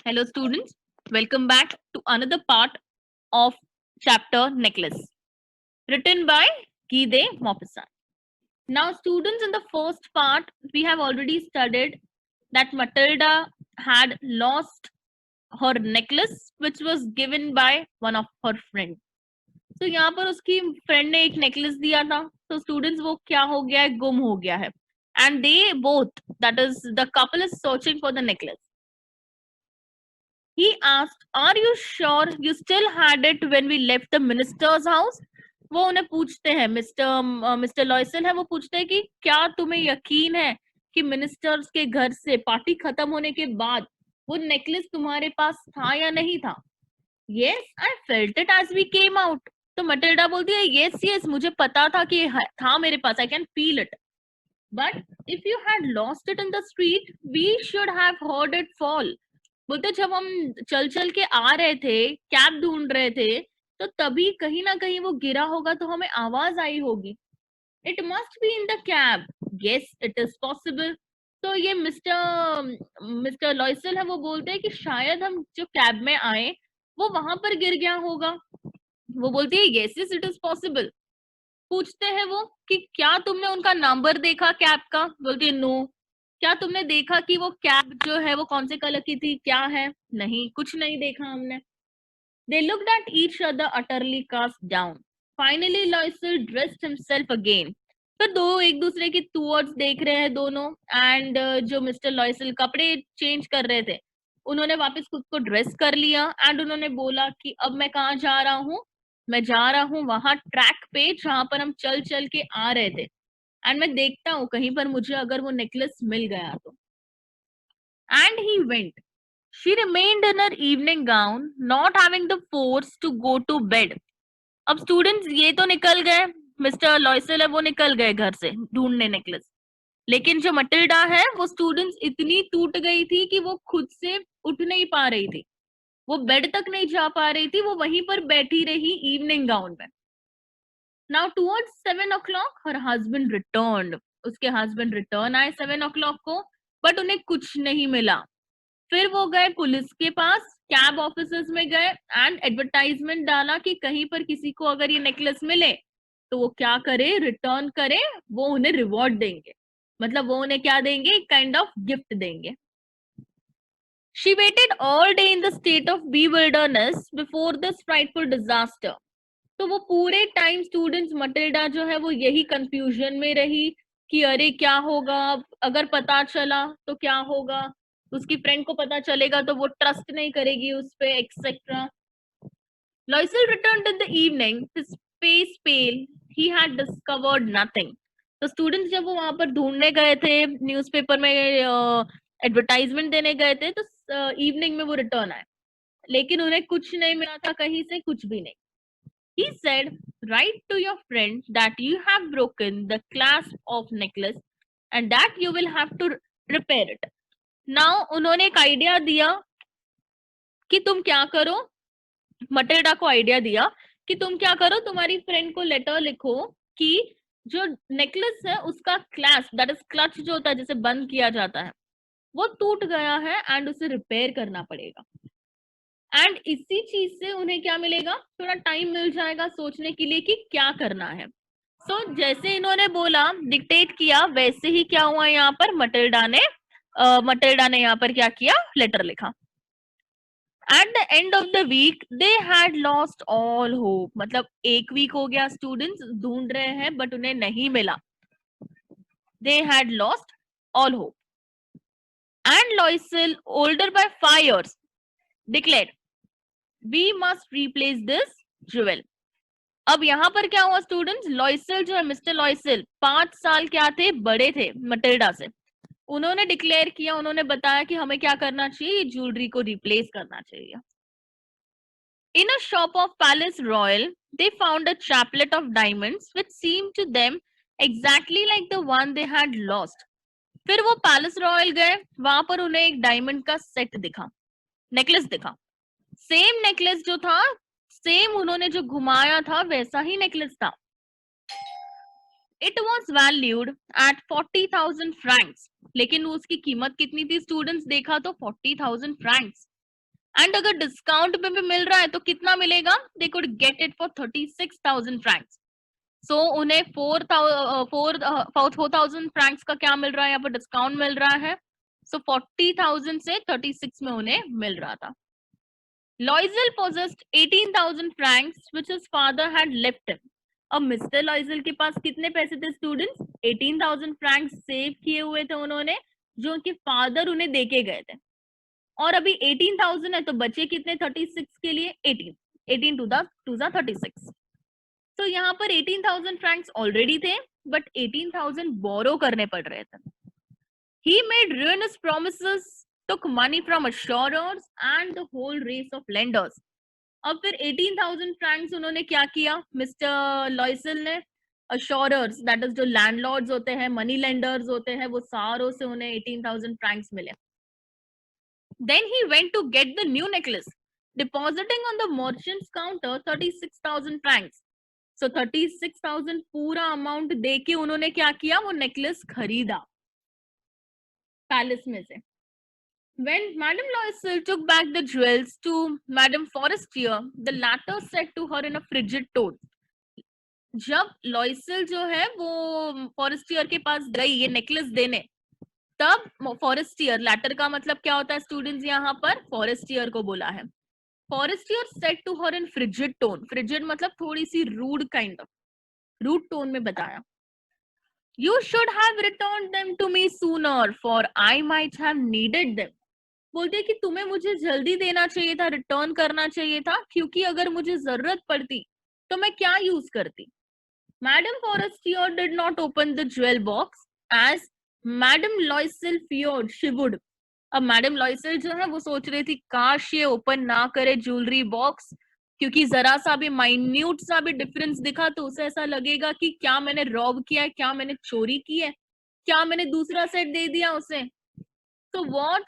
Hello students, welcome back to another part of chapter Necklace, written by Gide Maupassant. Now students, in the first part we have already studied that Matilda had lost her necklace which was given by one of her friends. तो यहाँ पर उसकी friend ने एक necklace दिया था, तो students वो क्या हो गया है, गुम हो गया है. And they both, that is the couple is searching for the necklace. He asked, "Are you sure you still had it when we left the minister's house?" वो उन्हें पूछते हैं, मिस्टर लॉयसन है, वो पूछते हैं कि क्या तुम्हें यकीन है कि मिनिस्टर्स के घर से पार्टी खत्म होने के बाद वो नेकलेस तुम्हारे पास था या नहीं था? Yes, I felt it as we came out. तो मटिल्डा बोलती है, yes, yes, मुझे पता था कि था मेरे पास, I can feel it. But if you had lost it in the street, we should have heard it fall. बोलते जब हम चल चल के आ रहे थे, कैब ढूंढ रहे थे, तो तभी कहीं ना कहीं वो गिरा होगा, तो हमें आवाज आई होगी. It must be in the cab. Guess it is possible. तो ये मिस्टर लॉयसल है, वो बोलते हैं कि शायद हम जो कैब में आए वो वहां पर गिर गया होगा. वो बोलती है yes yes it is possible. पूछते हैं वो कि क्या तुमने उनका नंबर देखा कैब का? बोलती है नो. क्या तुमने देखा कि वो कैब जो है वो कौन से कलर की थी, क्या है? नहीं, कुछ नहीं देखा हमने. They looked at each other utterly cast down. Finally Loisel dressed himself again. तो दो एक दूसरे की टूवर्ड्स देख रहे हैं दोनों. एंड जो मिस्टर लॉयसल कपड़े चेंज कर रहे थे, उन्होंने वापस खुद को ड्रेस कर लिया. एंड उन्होंने बोला कि अब मैं कहाँ जा रहा हूँ? मैं जा रहा हूँ वहां ट्रैक पे जहां पर हम चल चल के आ रहे थे. एंड मैं देखता हूँ कहीं पर मुझे अगर वो नेकलेस मिल गया तो. And he went. She remained in her evening gown, not having the force to go to bed. अब स्टूडेंट्स ये तो निकल गए, मिस्टर लॉयसल है वो निकल गए घर से ढूंढने नेकलेस. लेकिन जो मटिल्डा है वो स्टूडेंट्स इतनी टूट गई थी कि वो खुद से उठ नहीं पा रही थी. वो बेड तक नहीं जा पा रही थी, वो वहीं पर बैठी रही इवनिंग गाउन में. Now towards 7 o'clock her husband returned. उसके हस्बैंड रिटर्न आए 7 o'clock को, बट उन्हें कुछ नहीं मिला. फिर वो गए पुलिस के पास, कैब ऑफिसर्स में गए एंड एडवर्टाइजमेंट डाला कि कहीं पर किसी को अगर ये नेकलेस मिले तो वो क्या करे, रिटर्न करे, वो उन्हें रिवॉर्ड देंगे. मतलब वो उन्हें क्या देंगे, काइंड ऑफ गिफ्ट देंगे. She waited all day in the state of bewilderness before this frightful disaster. तो वो पूरे टाइम स्टूडेंट्स मटिल्डा जो है वो यही कंफ्यूजन में रही कि अरे क्या होगा, अगर पता चला तो क्या होगा, उसकी फ्रेंड को पता चलेगा तो वो ट्रस्ट नहीं करेगी उस पे, etcetera. Loisel returned in the evening, his face pale. He had discovered nothing. तो स्टूडेंट्स जब वो वहां पर ढूंढने गए थे, न्यूज़पेपर में एडवर्टाइजमेंट देने गए थे, तो इवनिंग में वो रिटर्न आए, लेकिन उन्हें कुछ नहीं मिला था, कहीं से कुछ भी नहीं. He said, "Write to your friend that you have broken the clasp of necklace and that you will have to repair it." Now उन्होंने एक आइडिया दिया कि तुम क्या करो. मटिल्डा को आइडिया दिया कि तुम क्या करो, तुम्हारी फ्रेंड को लेटर लिखो कि जो नेकलेस है उसका क्लैस्प, दैट इज क्लच जो होता है जिसे बंद किया जाता है, वो टूट गया है एंड उसे रिपेयर करना पड़ेगा. एंड इसी चीज से उन्हें क्या मिलेगा, थोड़ा टाइम मिल जाएगा सोचने के लिए कि क्या करना है. जैसे इन्होंने बोला, डिक्टेट किया, वैसे ही क्या हुआ यहाँ पर, मटिल्डा ने यहाँ पर क्या किया, लेटर लिखा. At the end of the week they had lost all hope. मतलब एक वीक हो गया, स्टूडेंट्स ढूंढ रहे हैं बट उन्हें नहीं मिला. They had lost all hope. And Loisel, older by 5 years, declared, we must replace this jewel. अब यहाँ पर क्या हुआ स्टूडेंट्स, लॉयसल जो है, मिस्टर लॉयसल 5 साल क्या थे, बड़े थे मटिल्डा से. उन्होंने डिक्लेयर किया, उन्होंने बताया कि हमें क्या करना चाहिए, ज्वेलरी को रिप्लेस करना चाहिए. In a shop of Palace Royal, they found a chaplet of diamonds which seemed to them exactly like the one they had lost. फिर वो पैलेस रॉयल गए, वहां पर उन्हें एक डायमंड का सेट दिखा, नेकलेस दिखा. सेम नेकलेस जो था, सेम उन्होंने जो घुमाया था वैसा ही नेकलेस था. It was valued at 40,000 francs. लेकिन उसकी कीमत कितनी थी स्टूडेंट्स, देखा तो 40,000 francs. एंड अगर डिस्काउंट पे भी मिल रहा है तो कितना मिलेगा? They could get it for 36,000 francs. So उन्हें 4,000 फ्रैंक्स का क्या मिल रहा है? यहाँ पर डिस्काउंट मिल रहा है. सो 40,000 से 36 में उन्हें मिल रहा था. Loisel possessed 18,000 francs which his father had left him. अब मिस्टर लॉइजल के पास कितने पैसे थे स्टूडेंट्स? 18,000 फ्रैंक्स सेव किए हुए थे उन्होंने, जो उनके फादर उन्हें देके गए थे. और अभी 18,000 है तो बचे कितने 36 के लिए? 18. 18 टू द 36. तो यहाँ पर 18,000 फ्रैंक्स ऑलरेडी थे, बट 18,000 बोरो करने पड़ रहे थे. He made ruinous promises, took money from assurers and the whole race of lenders. अब फिर 18,000 फ्रैंक्स उन्होंने क्या किया? मिस्टर लॉयसल ने अश्योरर्स, दैट इज जो लैंडलॉर्ड्स होते हैं, मनी लेंडर्स होते हैं, वो सारों से उन्हें 18,000 फ्रैंक्स मिले. Then he went to get the new necklace, depositing on the merchant's counter 36,000 francs. So 36,000 पूरा अमाउंट देके उन्होंने क्या किया? वो नेकलेस खरीदा पैलेस में से. When Madame Loisel took back the jewels to Madame Forestier, the latter said to her in a frigid tone. जब लॉयसल जो है वो फॉरेस्टियर के पास गई ये नेकलेस देने, तब फॉरेस्टियर, लैटर का मतलब क्या होता है स्टूडेंट्स? यहाँ पर फॉरेस्टियर को बोला है. Forestier said to her in frigid tone. Frigid मतलब थोड़ी सी rude, kind of rude tone में बताया. You should have returned them to me sooner, for I might have needed them. बोलते कि तुम्हें मुझे जल्दी देना चाहिए था, रिटर्न करना चाहिए था, क्योंकि अगर मुझे जरूरत पड़ती तो मैं क्या यूज करती. Madam Forestier did not open the jewel box as madam Loisel feared she would. अब मैडम लॉयसल जो है वो सोच रही थी काश ये ओपन ना करे ज्वेलरी बॉक्स, क्योंकि जरा सा भी माइन्यूट सा भी डिफरेंस दिखा तो उसे ऐसा लगेगा कि क्या मैंने रॉब किया है, क्या मैंने चोरी की है, क्या मैंने दूसरा सेट दे दिया उसे. So what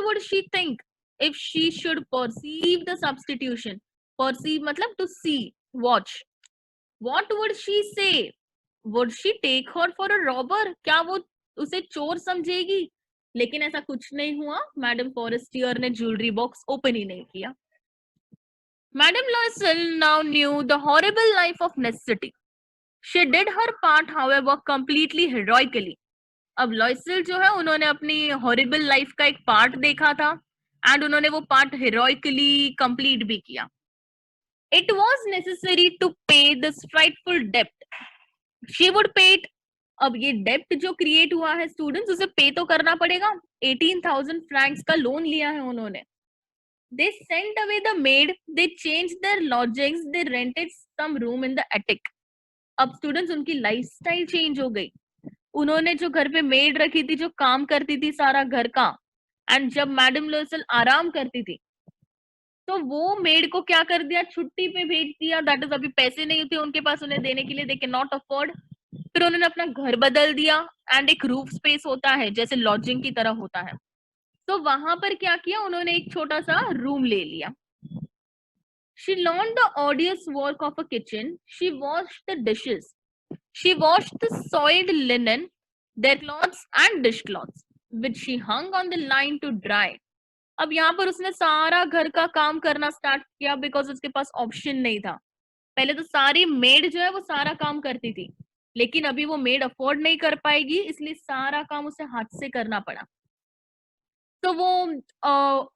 would she think if she should perceive the substitution? Perceive मतलब to see, watch. What would she say? Would she take her for a robber? क्या वो उसे चोर समझेगी? लेकिन ऐसा कुछ नहीं हुआ. मैडम फॉरेस्टियर ने ज्वेलरी बॉक्स ओपन ही नहीं किया. Madame Loisel now knew the horrible life of necessity. She did her part, however, completely heroically. अब लॉयसल जो है उन्होंने अपनी हॉरिबल लाइफ का एक पार्ट देखा था एंड उन्होंने वो पार्ट हेरोइकली कंप्लीट भी किया. It was necessary to pay this frightful डेप्ट. She would pay it. अब ये डेप्ट जो क्रिएट हुआ है स्टूडेंट्स, उसे पे तो करना पड़ेगा. 18,000 फ्रैंक्स का लोन लिया है उन्होंने. They sent away the maid, they change their lodgings, they rented some room in the attic. अब स्टूडेंट्स उनकी लाइफस्टाइल चेंज हो गई. उन्होंने जो घर पे मेड रखी थी, जो काम करती थी सारा घर का, एंड जब मैडम लॉयसल आराम करती थी तो वो मेड को क्या कर दिया? छुट्टी पे भेज दिया. दैट इज, अभी पैसे नहीं थे उनके पास उन्हें देने के लिए, दे कैन नॉट अफोर्ड. फिर उन्होंने अपना घर बदल दिया एंड एक रूफ स्पेस होता है जैसे लॉजिंग की तरह होता है, तो वहां पर क्या किया उन्होंने? एक छोटा सा रूम ले लिया. She learned the arduous work of a kitchen. She washed the dishes. She washed the soiled linen, their clothes and dishcloths, which she hung on the line to dry. अब यहाँ पर उसने सारा घर का काम करना स्टार्ट किया बिकॉज उसके पास ऑप्शन नहीं था. पहले तो सारी मेड जो है वो सारा काम करती थी, लेकिन अभी वो मेड अफोर्ड नहीं कर पाएगी, इसलिए सारा काम उसे हाथ से करना पड़ा. तो वो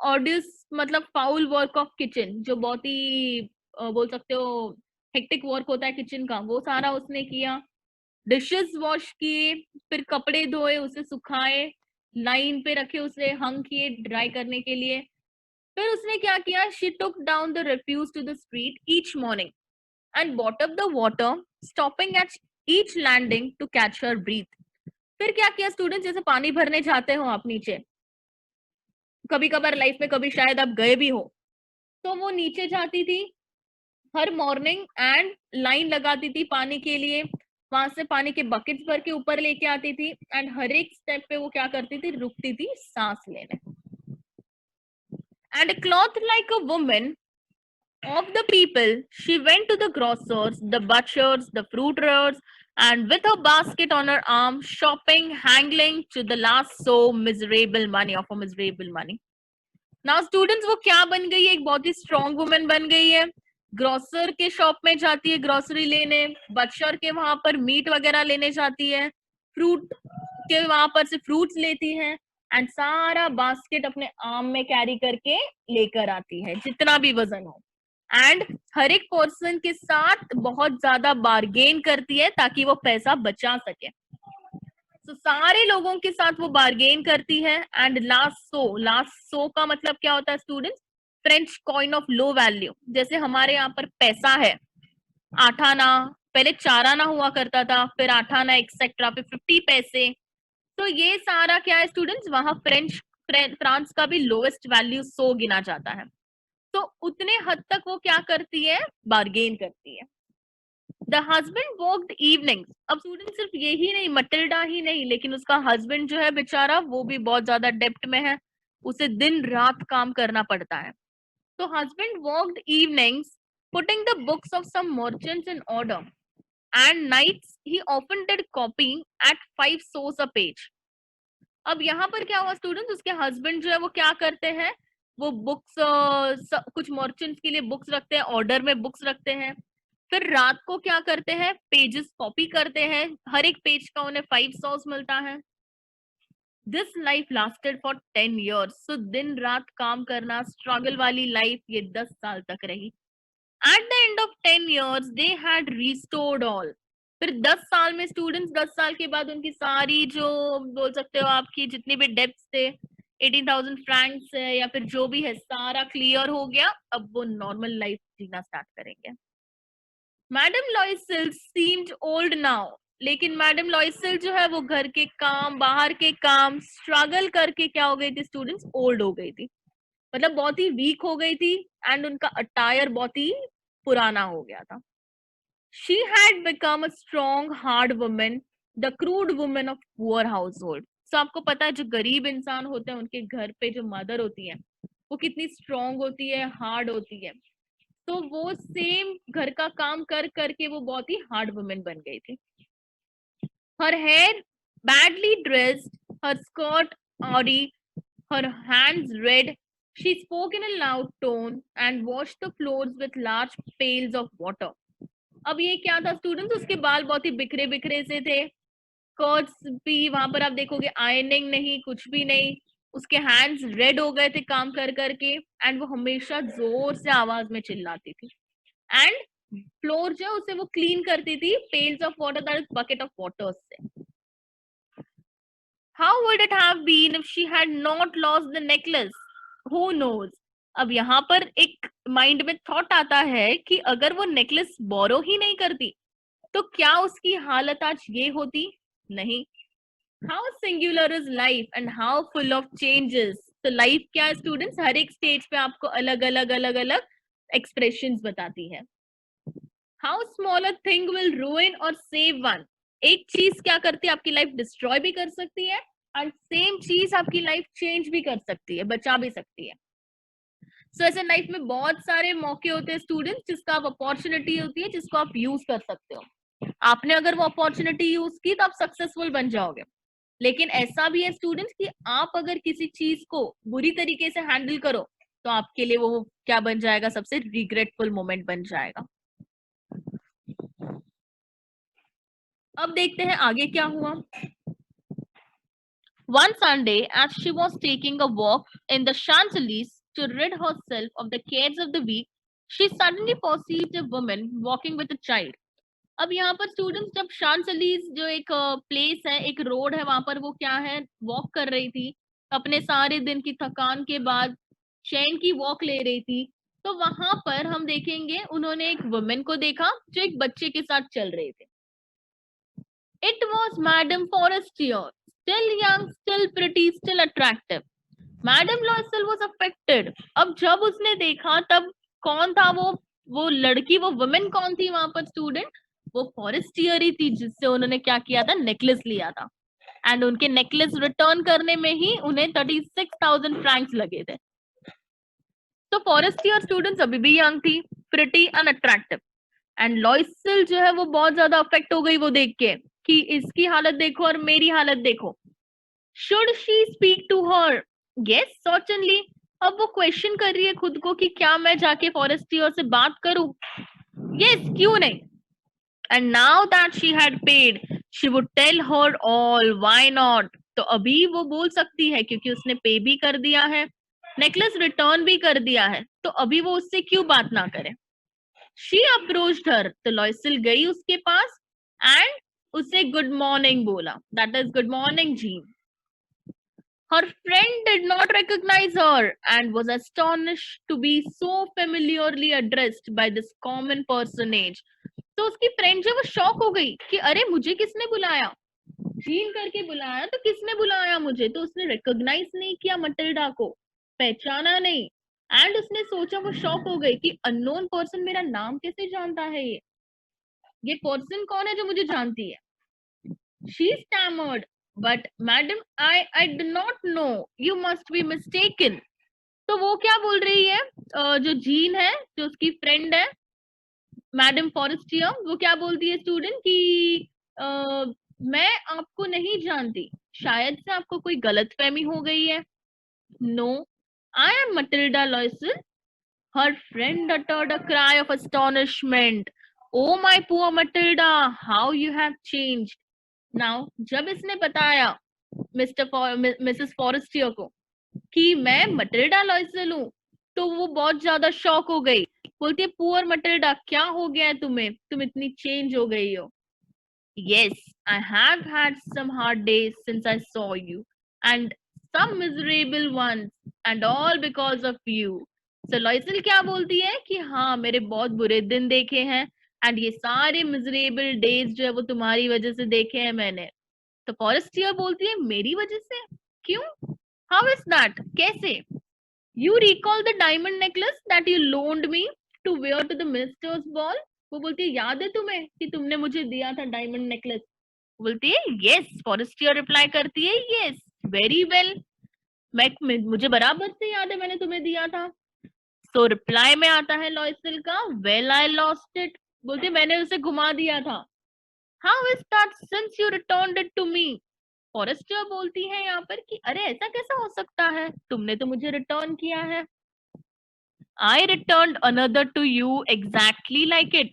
ऑडियस मतलब फाउल वर्क ऑफ किचन, जो बहुत ही बोल सकते हो हेक्टिक वर्क होता है किचन का, वो सारा उसने किया. डिशेस वॉश किए, फिर कपड़े धोए, उसे सुखाए, लाइन पे रखे, उसे हंग किए ड्राई करने के लिए. फिर उसने क्या किया? She took down the refuse to the street each morning and bought up the water, stopping at each landing to catch her breath. फिर क्या किया स्टूडेंट? जैसे पानी भरने जाते हो आप नीचे, कभी कभार लाइफ में, कभी शायद आप गए भी हो, तो वो नीचे जाती थी हर मॉर्निंग एंड लाइन लगाती थी पानी के लिए. वहां से पानी के बकेट्स भर के ऊपर लेके आती थी एंड हर एक स्टेप पे वो क्या करती थी? रुकती थी सांस लेने. And cloth like a woman of the people, she went to the grocers, the butchers, the fruiterers, and with her basket on her arm, shopping, haggling to the last so miserable money of a miserable money. Now students वो क्या बन गई है, एक बहुत ही strong women बन गई है। ग्रोसर के शॉप में जाती है ग्रोसरी लेने, बच्चर के वहां पर मीट वगैरह लेने जाती है, फ्रूट के वहां पर से फ्रूट्स लेती है, एंड सारा बास्केट अपने आर्म में कैरी करके लेकर आती है जितना भी वजन हो, एंड हर एक पर्सन के साथ बहुत ज्यादा बार्गेन करती है ताकि वो पैसा बचा सके। तो सारे लोगों के साथ वो बार्गेन करती है, एंड लास्ट सो का मतलब क्या होता है students, French coin of low value. जैसे हमारे यहाँ पर पैसा है 8 आना, पहले 4 आना हुआ करता था, फिर 8 आना एक्सेट्रा, फिर 50 पैसे। तो ये सारा क्या है स्टूडेंट्स, वहां फ्रांस का भी लोएस्ट वैल्यू 100 गिना जाता है। तो उतने हद तक वो क्या करती है, बार्गेन करती है। The husband worked evenings. अब स्टूडेंट सिर्फ यही नहीं, मटिल्डा ही नहीं, लेकिन उसका हस्बैंड जो है बेचारा वो भी बहुत ज्यादा डेप्ट में है, उसे दिन रात काम करना पड़ता है। तो husband worked evenings putting the books of some merchants in order, and nights he often did copying at 5 sous a page. अब यहाँ पर क्या हुआ स्टूडेंट्स, उसके हस्बैंड जो है वो क्या करते हैं, वो बुक्स कुछ मर्चेंट्स के लिए बुक्स रखते हैं, ऑर्डर में बुक्स रखते हैं, फिर रात को क्या करते हैं, पेजेस कॉपी करते हैं, हर एक पेज का उन्हें 5 सौस मिलता है। This life lasted for 10 years। सो दिन रात काम करना, स्ट्रगल वाली लाइफ ये 10 साल तक रही। Eight the end of 10 years they had restored all. फिर 10 साल में स्टूडेंट्स, 10 साल के बाद उनकी सारी जो बोल सकते हो आपकी जितनी भी डेब्ट्स थे, 18,000 फ्रैंक्स है या फिर जो भी है, सारा क्लियर हो गया। अब वो नॉर्मल लाइफ जीना स्टार्ट करेंगे। Madam Loisel seemed old now. लेकिन मैडम लॉयसेल जो है वो घर के काम, बाहर के काम स्ट्रगल करके क्या हो गई थी स्टूडेंट्स, ओल्ड हो गई थी, मतलब बहुत ही वीक हो गई थी, एंड उनका अटायर बहुत ही पुराना हो गया था। She had become a strong hard women, the crude women of poor household. So आपको पता है जो गरीब इंसान होते हैं उनके घर पे जो मदर होती है वो कितनी स्ट्रॉन्ग होती है, हार्ड होती है। तो वो सेम घर का काम कर करके वो बहुत ही हार्ड वुमेन बन गई थी। Her hair badly dressed, her skirt awry, her hands red. She spoke in a loud tone and washed the floors with large pails of water. अब ये क्या था स्टूडेंट्स, उसके बाल बहुत ही बिखरे बिखरे से थे, कर्ट्स भी वहां पर आप देखोगे आयरनिंग नहीं, कुछ भी नहीं, उसके हैंड्स रेड हो गए थे काम कर करके, एंड वो हमेशा जोर से आवाज में चिल्लाती थी, एंड फ्लोर जो उसे वो क्लीन करती थी pails of water, that is bucket of water से। How would it have been if she had not lost the necklace? Who knows? अब यहाँ पर एक माइंड में थॉट आता है कि अगर वो नेकलेस बोरो ही नहीं करती तो क्या उसकी हालत आज ये होती, नहीं। How singular is life and how full of changes. तो लाइफ क्या है स्टूडेंट्स, हर एक स्टेज पे आपको अलग अलग अलग अलग एक्सप्रेशंस बताती है। How small a thing will रूइन और सेव वन। एक चीज क्या करती है, आपकी लाइफ डिस्ट्रॉय भी कर सकती है, और सेम चीज आपकी लाइफ चेंज भी कर सकती है, बचा भी सकती है। सो ऐसे लाइफ में बहुत सारे मौके होते हैं स्टूडेंट्स, जिसका आप अपॉर्चुनिटी होती है जिसको आप यूज कर सकते हो। आपने अगर वो अपॉर्चुनिटी यूज की तो आप सक्सेसफुल बन जाओगे, लेकिन ऐसा भी है स्टूडेंट्स कि आप अगर किसी चीज को बुरी तरीके से हैंडल करो तो आपके लिए वो क्या बन जाएगा, सबसे रिग्रेटफुल मोमेंट बन जाएगा। अब देखते हैं आगे क्या हुआ। One Sunday, as she was taking a walk in the Champs-Élysées to rid herself of the cares of the week, she suddenly perceived a woman walking with a child. अब यहाँ पर स्टूडेंट्स जब शांसलीज जो एक प्लेस है, एक road है, वहां पर वो क्या है, वॉक कर रही थी, अपने सारे दिन की थकान के बाद चैन की वॉक ले रही थी, तो वहां पर हम देखेंगे उन्होंने एक वुमेन को देखा जो एक बच्चे के साथ चल रहे थे। It was Madame Forestier, still young, still pretty, still attractive. Madame Loisel was affected. अब जब उसने देखा तब कौन था वो लड़की, वो वुमेन कौन थी वहां पर स्टूडेंट, वो फॉरेस्टियर ही थी जिससे उन्होंने क्या किया था, नेकलेस लिया था, एंड उनके नेकलेस रिटर्न करने में ही उन्हें 36,000 फ्रैंक्स लगे थे। तो फॉरेस्टियर स्टूडेंट्स अभी भी यंग थी, प्रिटी एंड अट्रैक्टिव, एंड लॉइसल जो है वो बहुत ज्यादा अफेक्ट हो गई वो देख के कि इसकी हालत देखो और मेरी हालत देखो। Should she speak to her? Yes, certainly. अब वो क्वेश्चन कर रही है खुद को कि क्या मैं जाके फॉरेस्टियर से बात करूं? यस, क्यों नहीं? And now that she had paid, she would tell her all. Why not? तो अभी वो बोल सकती है क्योंकि उसने पे भी कर दिया है, नेकलेस रिटर्न भी कर दिया है, तो अभी वो उससे क्यों बात ना करे? She approached her. तो लॉयसिल गई उसके पास and उसे गुड मॉर्निंग बोला. That is good morning, Jean. Her friend did not recognize her and was astonished to be so familiarly addressed by this common personage. तो उसकी फ्रेंड जो वो शॉक हो गई कि अरे मुझे किसने बुलाया, जीन करके बुलाया, तो किसने बुलाया मुझे? तो उसने रिकॉग्नाइज नहीं किया मटिल्डा को, पहचाना नहीं, एंड उसने सोचा, वो शॉक हो गई कि अननोन पर्सन मेरा नाम कैसे जानता है, ये पर्सन कौन है जो मुझे जानती है? She stammered, but madam, I do not know. You must be mistaken. तो वो क्या बोल रही है, जो जीन है, जो उसकी फ्रेंड है, मैडम फॉरेस्टियर, वो क्या बोलती है स्टूडेंट कि मैं आपको नहीं जानती, शायद से आपको कोई गलतफहमी हो गई है. No, I am Matilda Loisel. Her friend uttered a cry of astonishment. Oh my poor Matilda, how you have changed. Now जब इसने बताया मिसेस फॉरेस्टियर को कि मैं मटिल्डा लॉयसल हूँ, तो वो बहुत ज्यादा शॉक हो गई. बोलती है, पुअर मटिल्डा, क्या हो गया है तुम्हें, तुम इतनी चेंज हो गई हो. Yes, I have had some hard days since I saw you, and some miserable ones, and all because of you. So लॉयसल क्या बोलती है कि हाँ, मेरे बहुत बुरे दिन देखे हैं, एंड ये सारे मिजरेबल डेज जो है वो तुम्हारी वजह से देखे हैं मैंने. तो फॉरेस्टियर बोलती है, मेरी वजह से? क्यों? How is that? कैसे? You recall the diamond necklace that you loaned me to wear to the minister's ball. वो बोलती है, याद है तुम्हें कि तुमने मुझे दिया था डायमंड नेकलेस? बोलती है, यस. फॉरेस्टियर रिप्लाई करती है, यस, वेरी वेल, मुझे बराबर से याद है, मैंने तुम्हें दिया था. तो रिप्लाई में आता है लॉयसिल का, वेल आई लॉस्ट इट. बोलती है, मैंने उसे घुमा दिया था. How is that since you returned it to me. Forestier बोलती है यहाँ पर कि अरे ऐसा कैसा हो सकता है, तुमने तो मुझे रिटर्न किया है. I returned another to you exactly like it,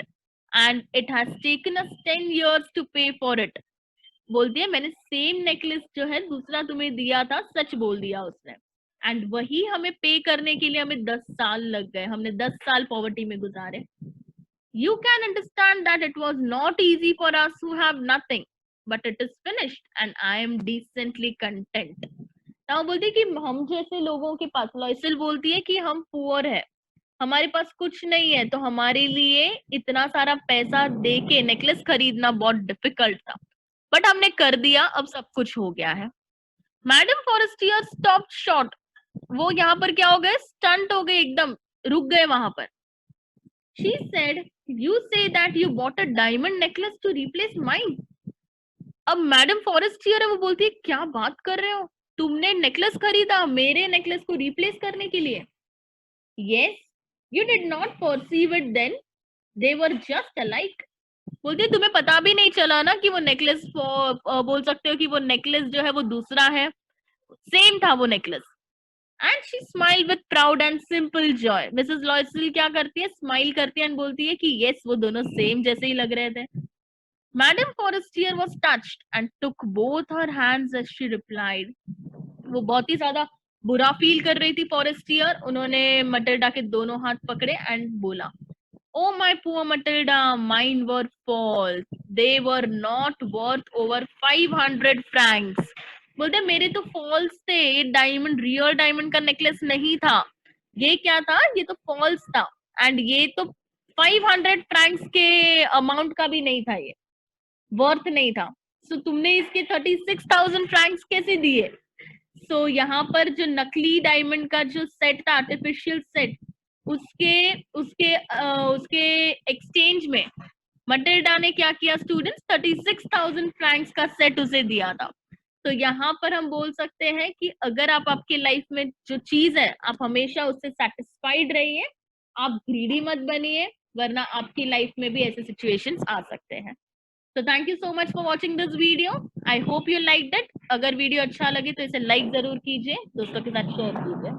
and it has taken us 10 years to pay for it. बोलती है, मैंने सेम नेकलेस जो है दूसरा तुम्हें दिया था, सच बोल दिया उसने, एंड वही हमें पे करने के लिए हमें 10 साल लग गए, हमने 10 साल पॉवर्टी में गुजारे. You can understand that it was not easy for us who have nothing, but it is finished and I am decently content. now बोलती है कि हम जैसे लोगों के पास, लॉयसिल बोलती है कि हम पुअर है, हमारे पास कुछ नहीं है, तो हमारे लिए इतना सारा पैसा दे के नेकलेस खरीदना बहुत डिफिकल्ट था, बट हमने कर दिया, अब सब कुछ हो गया है. Madam Forestier stop short. वो यहाँ पर क्या हो गए, स्टंट हो गए, एकदम रुक गए वहां पर. She said, you say that you bought a diamond necklace to replace mine. अब मैडम फॉरेस्टियर है, वो बोलती है, क्या बात कर रहे हो, तुमने नेकलेस खरीदा मेरे नेकलेस को रिप्लेस करने के लिए? Yes, you did not perceive it then. They were just alike. बोलती है, तुम्हें पता भी नहीं चला ना कि वो नेकलेस, बोल सकते हो कि वो नेकलेस जो है वो दूसरा है, सेम था वो नेकलेस. And she smile with proud and simple joy. Mrs Loisel क्या करती है, स्माइल करती है एंड बोलती है कि यस, वो दोनों सेम जैसे ही लग रहे थे. Madam Forestier was touched and took both her hands as she replied. वो बहुत ही ज्यादा बुरा फील कर रही थी फॉरेस्टियर. उन्होंने मटिल्डा के दोनों हाथ पकड़े एंड बोला, oh my poor Matilda, mine were false, they were not worth over 500 francs. बोलते मेरे तो फॉल्स थे, ये डायमंड, रियल डायमंड का नेकलेस नहीं था, ये क्या था, ये तो फॉल्स था, एंड ये तो 500 फ्रैंक्स के अमाउंट का भी नहीं था, ये वर्थ नहीं था. सो तुमने इसके 36,000 फ्रैंक्स कैसे दिए? सो यहाँ पर जो नकली डायमंड का जो सेट था, आर्टिफिशियल सेट, उसके उसके उसके एक्सचेंज में मटिल्डा ने क्या किया स्टूडेंट्स, 36,000 फ्रैंक्स का सेट उसे दिया था. तो यहाँ पर हम बोल सकते हैं कि अगर आप आपके लाइफ में जो चीज है, आप हमेशा उससे सेटिस्फाइड रहिए, आप ग्रीडी मत बनिए, वरना आपकी लाइफ में भी ऐसे सिचुएशंस आ सकते हैं. तो thank you so much for watching this video. I hope you like it. अगर वीडियो अच्छा लगे तो इसे लाइक जरूर कीजिए, दोस्तों के साथ शेयर कीजिए.